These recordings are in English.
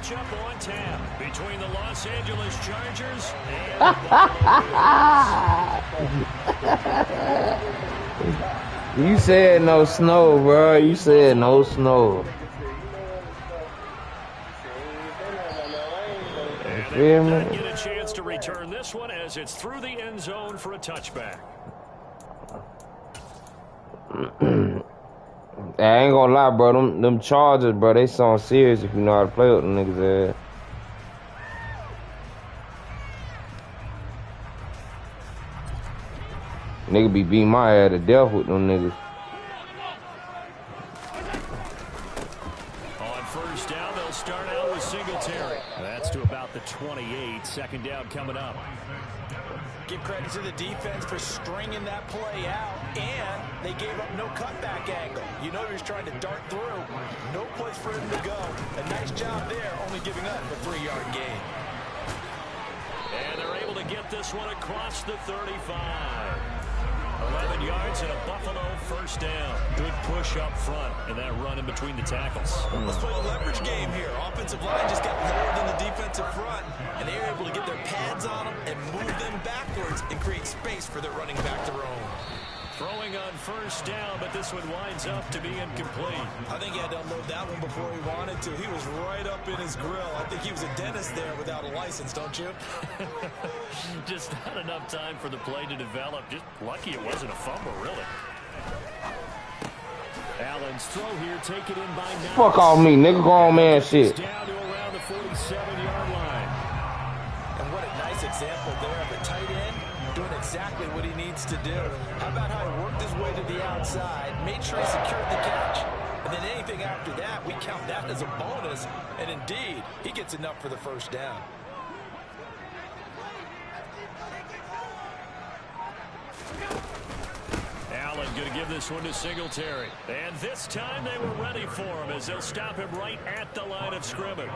matchup on tap between the Los Angeles Chargers and You said no snow, bro. You said no snow. And they will not get a chance to return this one as it's through the end zone for a touchback. I ain't gonna lie, bro. Them Chargers, bro, they sound serious if you know how to play with them niggas. Nigga be beating my ass to death with them niggas. On first down, they'll start out with Singletary. That's to about the 28. Second down coming up. Give credit to the defense for stringing that play out, and they gave up no cutback angle. You know he was trying to dart through. No place for him to go. A nice job there, only giving up a 3-yard gain. And they're able to get this one across the 35. 11 yards and a Buffalo first down. Good push up front and that run in between the tackles. Let's play the leverage game here. Offensive line just got lower than the defensive front, and they were able to get their pads on them and move them backwards and create space for their running back to roam. Throwing on first down, but this one winds up to be incomplete. I think he had to unload that one before he wanted to. He was right up in his grill. I think he was a dentist there without a license, don't you? Just not enough time for the play to develop. Just lucky it wasn't a fumble, really. Allen's throw here, take it in by 9. Fuck off me, nigga. Go on, man, shit. Down to around the 47-yard line. And what a nice example there of a tight end doing exactly what he needs to do. How about how he worked his way to the outside, made sure he secured the catch, and then anything after that, we count that as a bonus, and indeed, he gets enough for the first down. Allen going to give this one to Singletary. And this time they were ready for him as they'll stop him right at the line of scrimmage.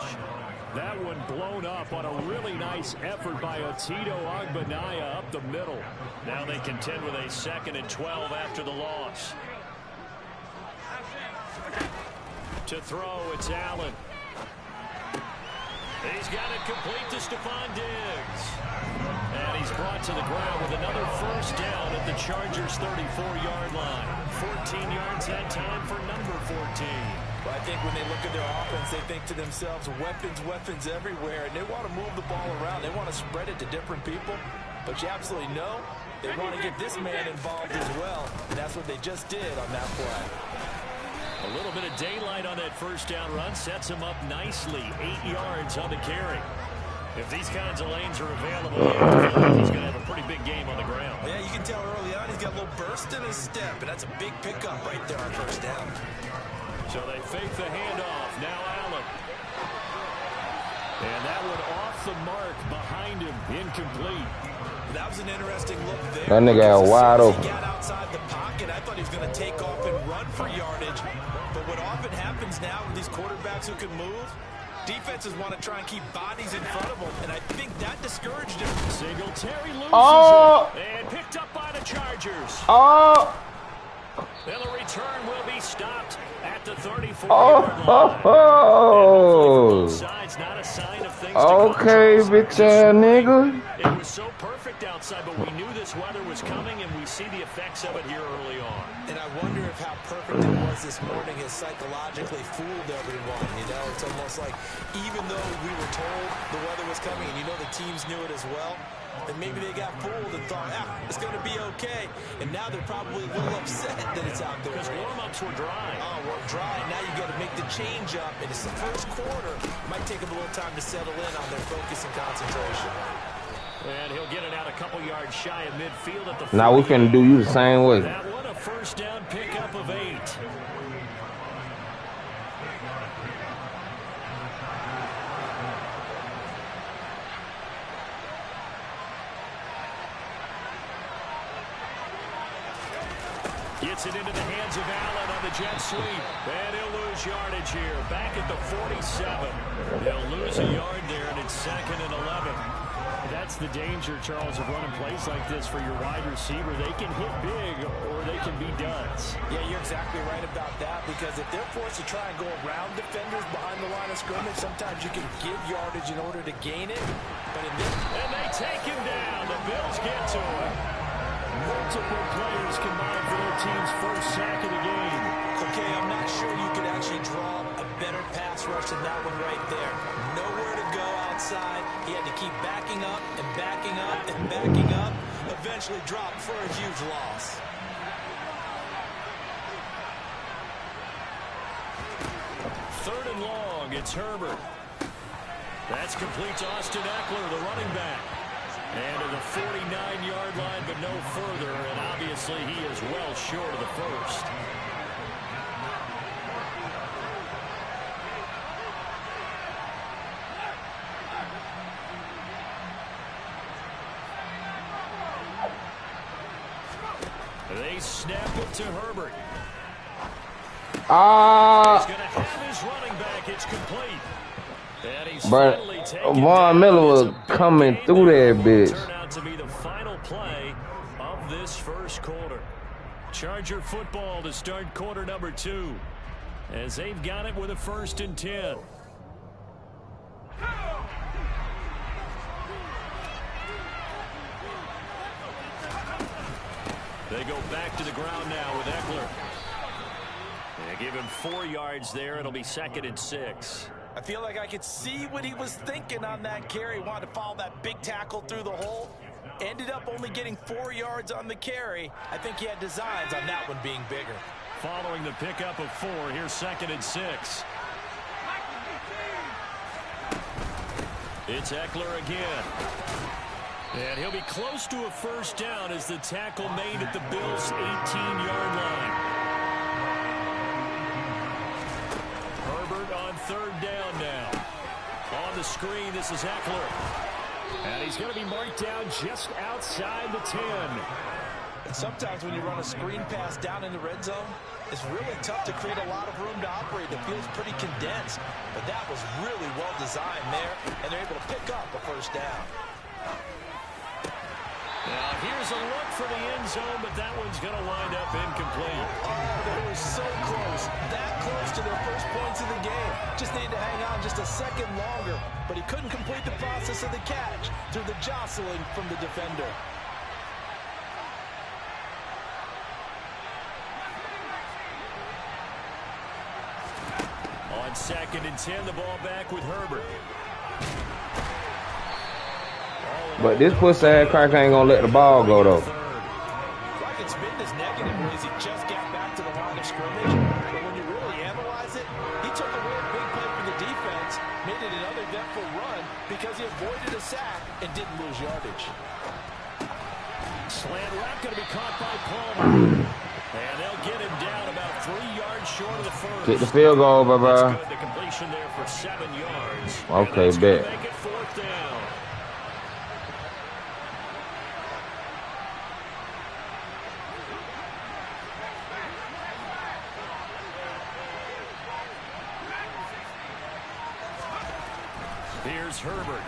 That one blown up on a really nice effort by Otito Ogbonnia up the middle. Now they contend with a 2nd and 12 after the loss. To throw, it's Allen. He's got it complete to Stephon Diggs. And he's brought to the ground with another first down at the Chargers' 34-yard line. 14 yards that time for number 14. But I think when they look at their offense, they think to themselves, weapons everywhere, and they want to move the ball around. They want to spread it to different people. But you absolutely know they want to get this man involved as well, and that's what they just did on that play. A little bit of daylight on that first down run sets him up nicely. 8 yards on the carry. If these kinds of lanes are available, he's going to have a pretty big game on the ground. Yeah, you can tell early on he's got a little burst in his step, and that's a big pickup right there on first down. So they fake the handoff. Now Allen. And that one off the mark behind him. Incomplete. That was an interesting look there. That nigga had wide open. He got outside the pocket. I thought he was going to take off and run for yardage. But what often happens now with these quarterbacks who can move, defenses want to try and keep bodies in front of them, and I think that discouraged him. Singletary loses it, and picked up by the Chargers. And the return will be stopped at the 34-yard line. Both sides, not a sign of things okay, bitch ass nigga. It was so perfect outside, but we knew this weather was coming, and we see the effects of it here early on. And I wonder if how perfect it was this morning has psychologically fooled everyone. You know, it's almost like even though we were told the weather was coming, and you know the teams knew it as well, then maybe they got fooled and thought, it's going to be okay. And now they're probably a little upset that it's out there. Because warm-ups were dry. Oh, we're dry. Now you got to make the change up. And it's the first quarter. It might take them a little time to settle in on their focus and concentration. And he'll get it out a couple yards shy of midfield at the 40. Now we finna do you the same way. That one a first down pickup of 8. Gets it into the hands of Allen on the jet sweep. And he'll lose yardage here. Back at the 47. They'll lose a yard there, and it's 2nd and 11. That's the danger, Charles, of running plays like this for your wide receiver. They can hit big or they can be duds. Yeah, you're exactly right about that, because if they're forced to try and go around defenders behind the line of scrimmage, sometimes you can give yardage in order to gain it. But in this... And they take him down. The Bills get to him. Multiple players combined for their team's first sack of the game. Okay, I'm not sure you could actually draw a better pass rush than that one right there. Nowhere to go outside. He had to keep backing up and backing up and backing up. Eventually dropped for a huge loss. Third and long, it's Herbert. That's complete to Austin Eckler, the running back. And to the 49-yard line, but no further. And obviously he is well short of the first. They snap it to Herbert. He's going to have his running back. It's complete. And he's finally taken Von Miller was coming through that bitch. Turn out to be the final play of this first quarter. Charger football to start quarter number 2, as they've got it with a 1st and 10. They go back to the ground now with Eckler. They give him 4 yards there. It'll be 2nd and 6. I feel like I could see what he was thinking on that carry. Wanted to follow that big tackle through the hole. Ended up only getting 4 yards on the carry. I think he had designs on that one being bigger. Following the pickup of 4, here's 2nd and 6. It's Eckler again. And he'll be close to a first down as the tackle made at the Bills' 18-yard line. Herbert on 3rd down now. On the screen, this is Eckler. And he's going to be marked down just outside the 10. And sometimes when you run a screen pass down in the red zone, it's really tough to create a lot of room to operate. It feels pretty condensed. But that was really well designed there, and they're able to pick up a first down. Now here's a look for the end zone, but that one's going to wind up incomplete. Oh, they were so close. That close to their first points of the game. Just needed to hang on just a second longer. But he couldn't complete the process of the catch through the jostling from the defender. On 2nd and 10, the ball back with Herbert. But this pussy ass cracker ain't gonna let the ball go though. Like it's been this negative ways he just got back to the line of scrimmage. But when you really analyze it, he took a real big play for the defense, made it another eventful run because he avoided a sack and didn't lose yardage. Slant route going to be caught by Palmer. And they'll get him down about 3 yards short of the first. Get the field goal, bye. That's good. The completion there for 7 yards. Okay, bet. Make it 4th down. Here's Herbert.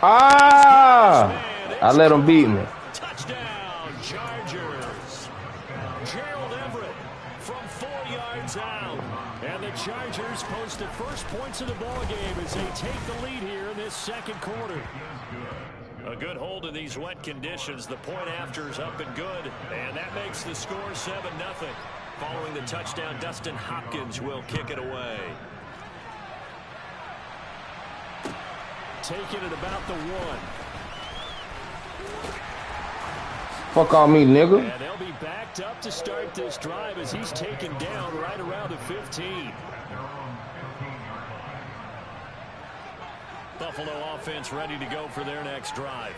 I let him beat me. Touchdown, Chargers. Gerald Everett from 4 yards out. And the Chargers post the first points of the ballgame as they take the lead here in this second quarter. A good hold in these wet conditions. The point after is up and good. And that makes the score 7-0. Following the touchdown, Dustin Hopkins will kick it away. Taking it about the 1. Fuck on me, nigga. And they'll be backed up to start this drive as he's taken down right around the 15. Buffalo offense ready to go for their next drive.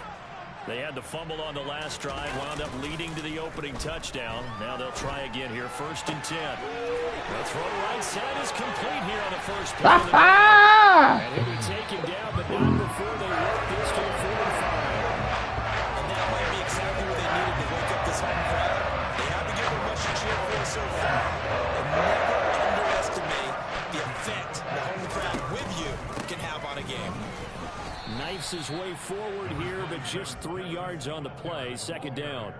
They had the fumble on the last drive, wound up leading to the opening touchdown. Now they'll try again here, 1st and 10. The throw right side is complete here on the first play. And he'll be taken down, but not before they work this to a 45. And that might be exactly what they needed to wake up this home crowd. They have to give a rush and cheer for so far. And never underestimate the effect the home crowd with you can have on a game. Knifes his way forward here, but just 3 yards on the play. Second down.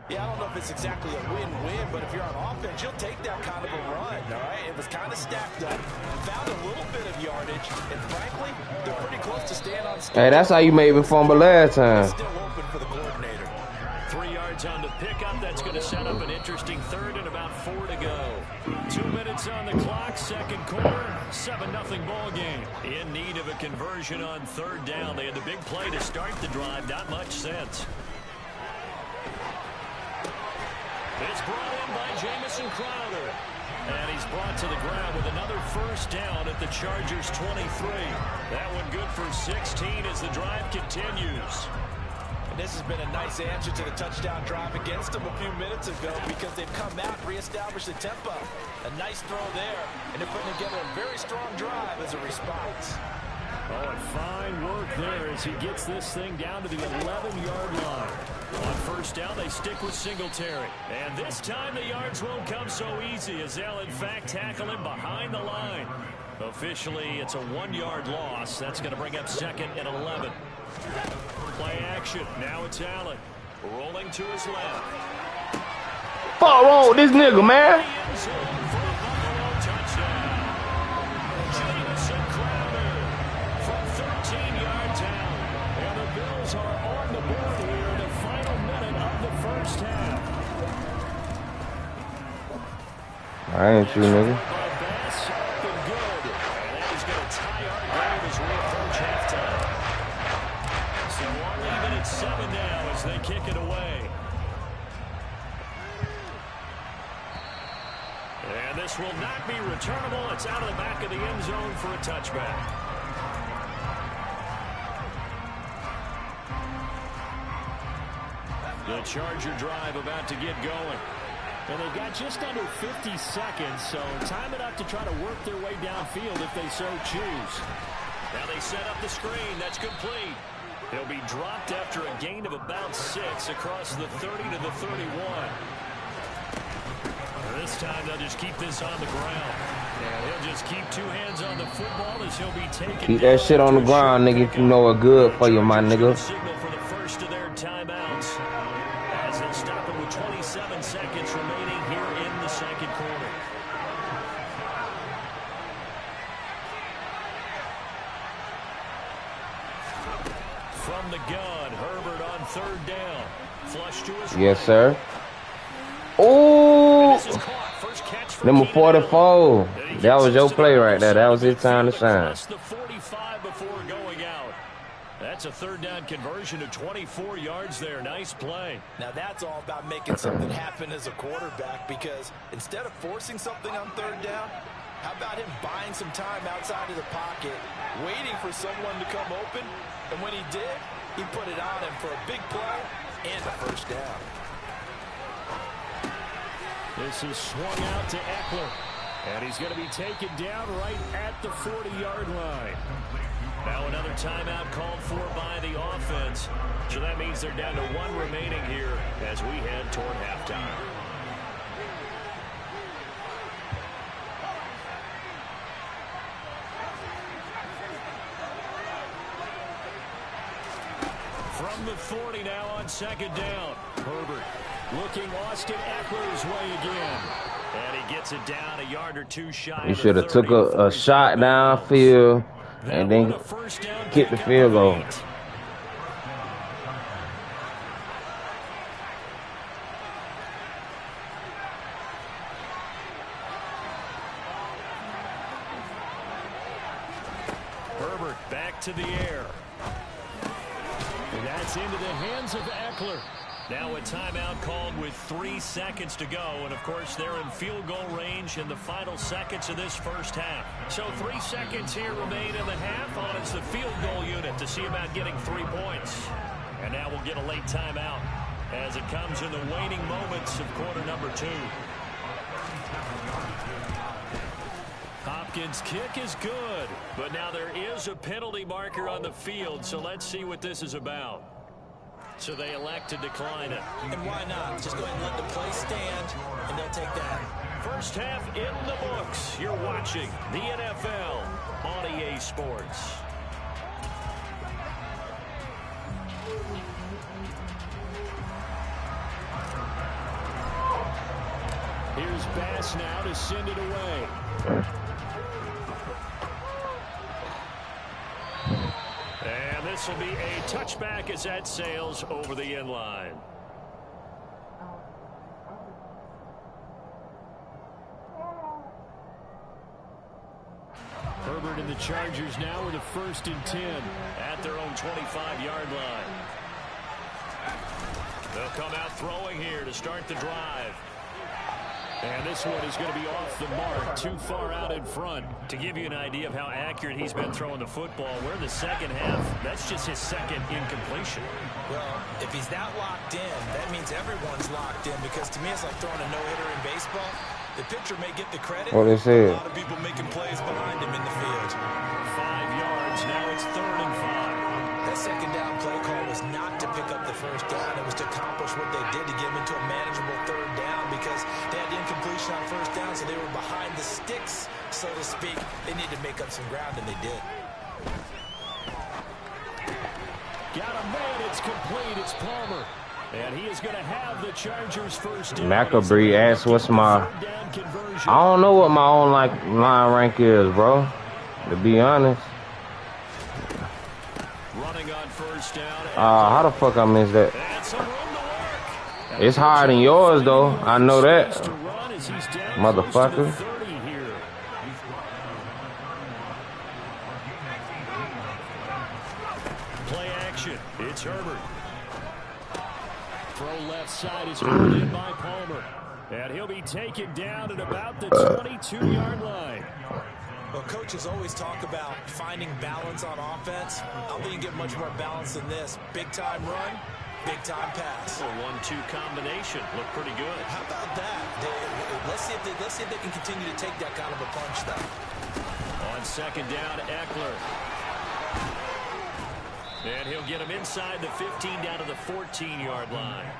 Yeah, I don't know if it's exactly a win-win, but if you're on offense, you'll take that kind of a run, all right? It was kind of stacked up, found a little bit of yardage, and frankly, they're pretty close to staying on schedule. Hey, that's how you made me fumble last time. Still open for the coordinator. 3 yards on the pickup. That's going to set up an interesting third and about 4 to go. 2 minutes on the clock, second quarter, 7-0 ball game. In need of a conversion on third down. They had the big play to start the drive. Not much sense. It's brought in by Jamison Crowder. And he's brought to the ground with another first down at the Chargers' 23. That one good for 16 as the drive continues. And this has been a nice answer to the touchdown drive against them a few minutes ago because they've come out and reestablished the tempo. A nice throw there, and they're putting together a very strong drive as a response. Oh, and fine work there as he gets this thing down to the 11-yard line. On first down, they stick with Singletary. And this time the yards won't come so easy as they'll, in fact, tackle him behind the line. Officially, it's a 1-yard loss. That's going to bring up second and 11. Play action. Now it's Allen. Rolling to his left. Fuck wrong with this nigga, man. Jamison Crowder from 13 yards out. And the Bills are on the board here in the final minute of the first half. I ain't you, nigga. Bass up and good. And that is going to tie our game as we approach halftime. So we're even at 7 now as they kick it away. And this will not be returnable. It's out of the back of the end zone for a touchback. The Charger drive about to get going. And they've got just under 50 seconds, so time enough to try to work their way downfield if they so choose. Now they set up the screen. That's complete. He'll be dropped after a gain of about 6 across the 30 to the 31. This time they'll just keep this on the ground. And he'll just keep 2 hands on the football as he'll be taken. Keep that shit on the ground, nigga, if you know what good for you, my nigga. Signal for the first of their timeouts as they'll stop it with 27 seconds remaining here in the second quarter. From the gun, Herbert on third down. Flush to his Yes, right. sir. Oh, This is caught. First catch for number Keenan 44. Allen. That was your play right there. That was his time to shine. Plus the 45 before going out. That's a third down conversion to 24 yards there. Nice play. Now that's all about making something happen as a quarterback because instead of forcing something on third down, how about him buying some time outside of the pocket, waiting for someone to come open, and when he did, he put it on him for a big play and a first down. This is swung out to Eckler, and he's going to be taken down right at the 40-yard line. Now another timeout called for by the offense. So that means they're down to 1 remaining here as we head toward halftime. From the 40 now on second down. Herbert looking Austin Eckler's way again. And he gets it down a yard or 2 shy. You should have took a shot downfield and then kick the field goal. Herbert back to the air. And that's into the hands of Eckler. Now a timeout called with 3 seconds to go. And, of course, they're in field goal range in the final seconds of this first half. So 3 seconds here remain in the half on it's the field goal unit to see about getting 3 points. And now we'll get a late timeout as it comes in the waning moments of quarter number 2. Hopkins' kick is good. But now there is a penalty marker on the field, so let's see what this is about. So they elect to decline it. And why not? Just go ahead and let the play stand, and they'll take that. First half in the books. You're watching the NFL on EA Sports. Here's Bass now to send it away. And this will be a touchback as that sails over the end line. Herbert and the Chargers now with a 1st and 10 at their own 25-yard line. They'll come out throwing here to start the drive. And this one is going to be off the mark, too far out in front. To give you an idea of how accurate he's been throwing the football, we're in the second half. That's just his 2nd incompletion. Well, if he's that locked in, that means everyone's locked in, because to me it's like throwing a no-hitter in baseball. The pitcher may get the credit. What they said? A lot of people making plays behind him in the field. 5 yards. Now it's 3rd and 5. That second down play call was not to pick up the 1st down. It was to accomplish what they did to get him into a manageable 3rd down, because they had the incompletion on 1st down, so they were behind the sticks, so to speak. They needed to make up some ground, and they did. Got a man. It's complete. It's Palmer. And he is going to have the Chargers 1st down. Macabre asked what's my... I don't know what my own line rank is, bro. To be honest. Running on 1st down. How the fuck I missed that? It's higher than yours, though. I know that. Motherfucker. Play action. It's Herbert. Throw left side is pulled in by Palmer. And he'll be taken down at about the 22-yard line. Well, coaches always talk about finding balance on offense. I don't think you get much more balance than this. Big-time run, big-time pass. A 1-2 combination. Look pretty good. How about that? Let's see if they can continue to take that kind of a punch, though. On 2nd down, Eckler. And he'll get him inside the 15 down to the 14-yard line.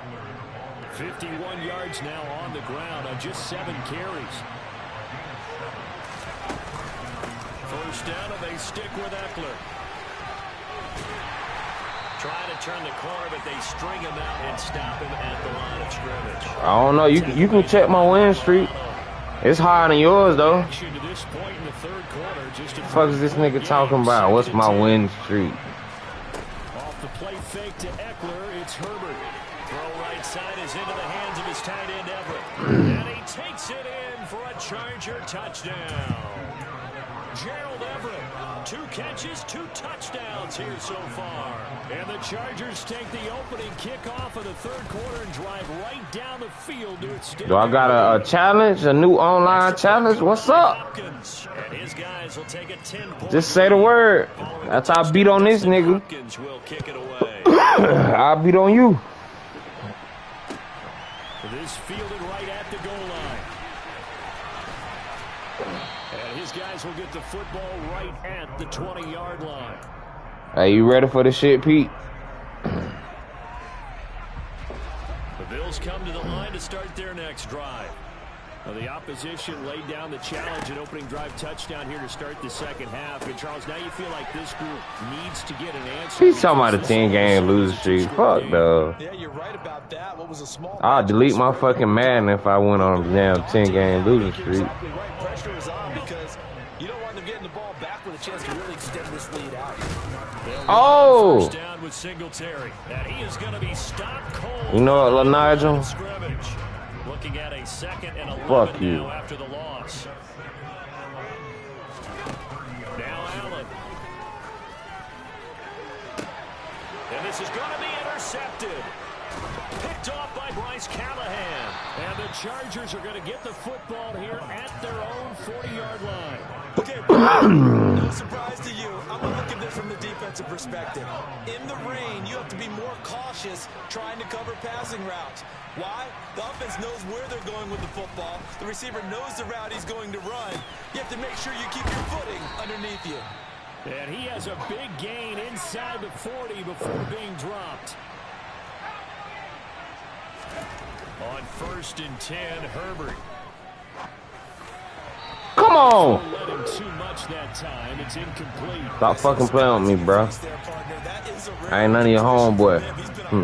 51 yards now on the ground on just 7 carries. 1st down, and they stick with Eckler. Trying to turn the corner, but they string him out and stop him at the line of scrimmage. I don't know. You can check my win streak. It's higher than yours, though. To this point in the 3rd quarter, just What the fuck is this nigga talking about? What's my win streak? Off the play fake to Eckler, it's Herbert. Throw right side is into the hands of his tight end, Everett. And he takes it in for a Charger touchdown. Gerald Everett, 2 catches, 2 touchdowns here so far. And the Chargers take the opening kickoff of the 3rd quarter and drive right down the field to its Do I got a challenge, a new online challenge? What's up? And his guys will take a 10-point Just say the word. That's how I beat on this nigga. Will kick it away. I'll beat on you. This fielded right at the goal line. And his guys will get the football right at the 20-yard line. Hey, you ready for the shit, Pete? The Bills come to the line to start their next drive. Well, the opposition laid down the challenge, an opening drive touchdown here to start the 2nd half. And Charles, now you feel like this group needs to get an answer. He's talking about a 10-game losing streak. Fuck, though. Yeah, you're right about that. What was a small... I'll delete my fucking Madden if I went on a damn 10-game losing streak. Exactly right. Pressure is on because you don't want them getting the ball back with a chance to really extend this lead out. Oh! First down with Singletary. And he is going to be stopped cold. You know what, Nigel? Looking at a 2nd and 11 Fuck you. now after the loss. Now Allen. And this is going to be intercepted. Picked off by Bryce Callahan. And the Chargers are going to get the football here at their own 40-yard line. Okay, no surprise to you. I'm going to look at this from the defensive perspective. In the rain, you have to be more cautious trying to cover passing routes. Why? The offense knows where they're going with the football. The receiver knows the route he's going to run. You have to make sure you keep your footing underneath you. And he has a big gain inside the 40 before being dropped. On 1st and 10, Herbert. Come on! Let him too much that time. It's incomplete. Stop fucking playing with me, bro. I ain't none of your homeboy.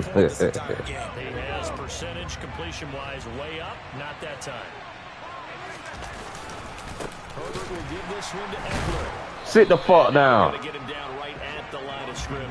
He has percentage completion-wise way up. Not that time. Herbert will give this one to Eckler. Sit the fuck down. Going to get him down right at the line of scrimmage.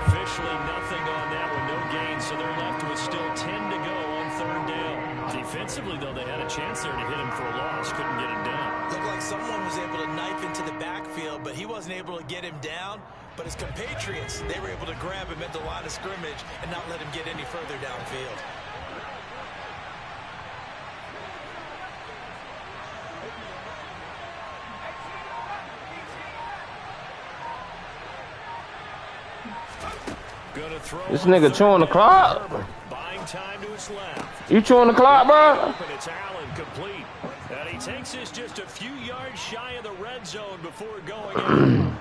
Officially nothing on that one, no gain, so they're left with still 10 to go on third down. Defensively, though, they had a chance there to hit him for a loss, couldn't get him down. Looked like someone was able to knife into the backfield, but he wasn't able to get him down. But his compatriots, they were able to grab him at the line of scrimmage and not let him get any further downfield. This nigga chewing the clock. Buying time to his left. You chewing the clock, bro? It's Allen complete. And he takes this just a few yards shy of the red zone before going in.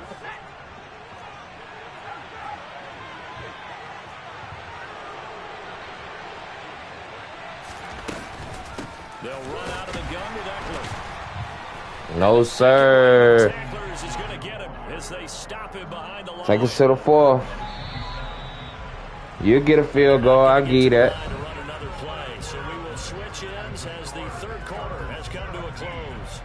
They'll run out of the gun with Eckler. No, sir. Tacklers is going to get him as they stop him behind the line. Take it to the fourth. You get a field goal. I give you that. So we will switch ends as the third quarter has come to a close.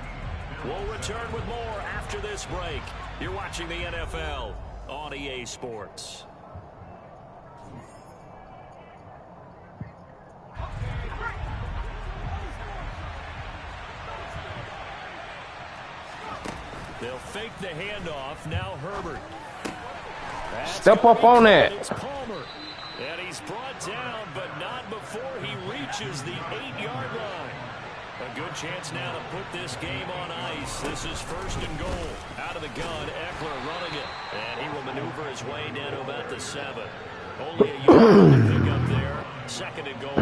We'll return with more after this break. You're watching the NFL on EA Sports. They'll fake the handoff. Now Herbert. Step up on that. It's Palmer. And he's brought down, but not before he reaches the 8-yard line. A good chance now to put this game on ice. This is first and goal. Out of the gun, Eckler running it. And he will maneuver his way down to about the 7. Only a yard to pick up there. Second and goal.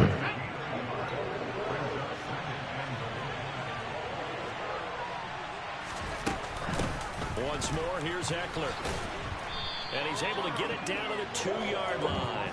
Once more, here's Eckler. And he's able to get it down to the 2-yard line.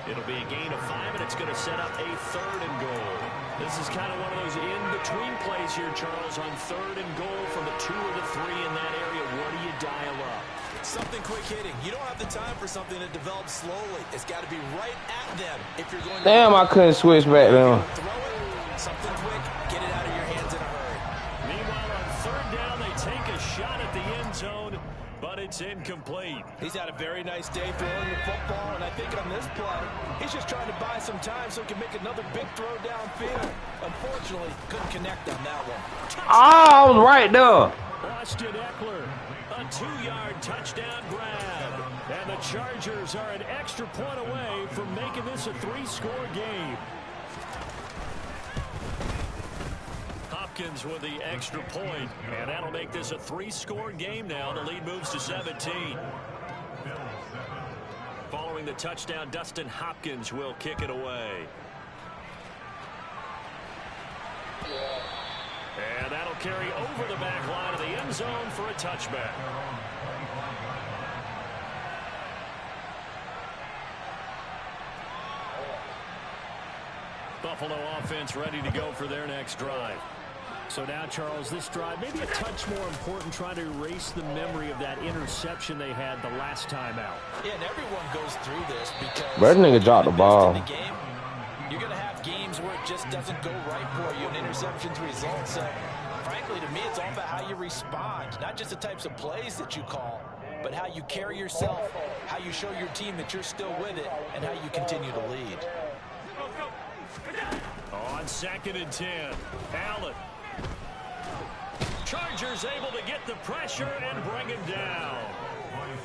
It'll be a gain of 5, and it's going to set up a third and goal. This is kind of one of those in-between plays here, Charles, on third and goal from the 2 or the 3 in that area. What do you dial up? Something quick hitting. You don't have the time for something that develops slowly. It's got to be right at them if you're going to... Damn, I couldn't switch back then. Throw it, something quick, get it out of your hands in a hurry. Meanwhile, on third down, they take a shot at the end zone, but it's incomplete. He's had a very nice day throwing the football, and I think on this play, he's just trying to buy some time so he can make another big throw downfield. Unfortunately, couldn't connect on that one. Oh, I was right there. Austin Eckler, a 2-yard touchdown grab. And the Chargers are an extra point away from making this a 3-score game. Hopkins with the extra point, and that'll make this a 3-score game now. The lead moves to 17. Following the touchdown, Dustin Hopkins will kick it away. And that'll carry over the back line of the end zone for a touchback. Buffalo offense ready to go for their next drive. So now, Charles, this drive maybe a touch more important, trying to erase the memory of that interception they had the last time out. Yeah, and everyone goes through this because... That nigga dropped the ball. You're going to have games where it just doesn't go right for you, and interceptions result. So, frankly, to me, it's all about how you respond, not just the types of plays that you call, but how you carry yourself, how you show your team that you're still with it, and how you continue to lead. On 2nd and 10, Allen. Chargers able to get the pressure and bring him down.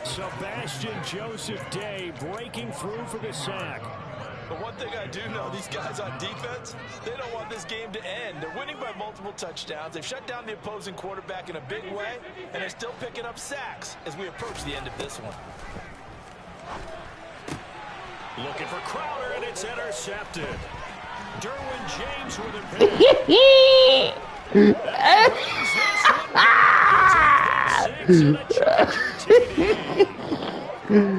Sebastian Joseph Day breaking through for the sack. But one thing I do know, these guys on defense, they don't want this game to end. They're winning by multiple touchdowns. They've shut down the opposing quarterback in a big way, and they're still picking up sacks as we approach the end of this one. Looking for Crowder, and it's intercepted. Derwin James with a pick. That brings this one down to 6 and a Charger TD.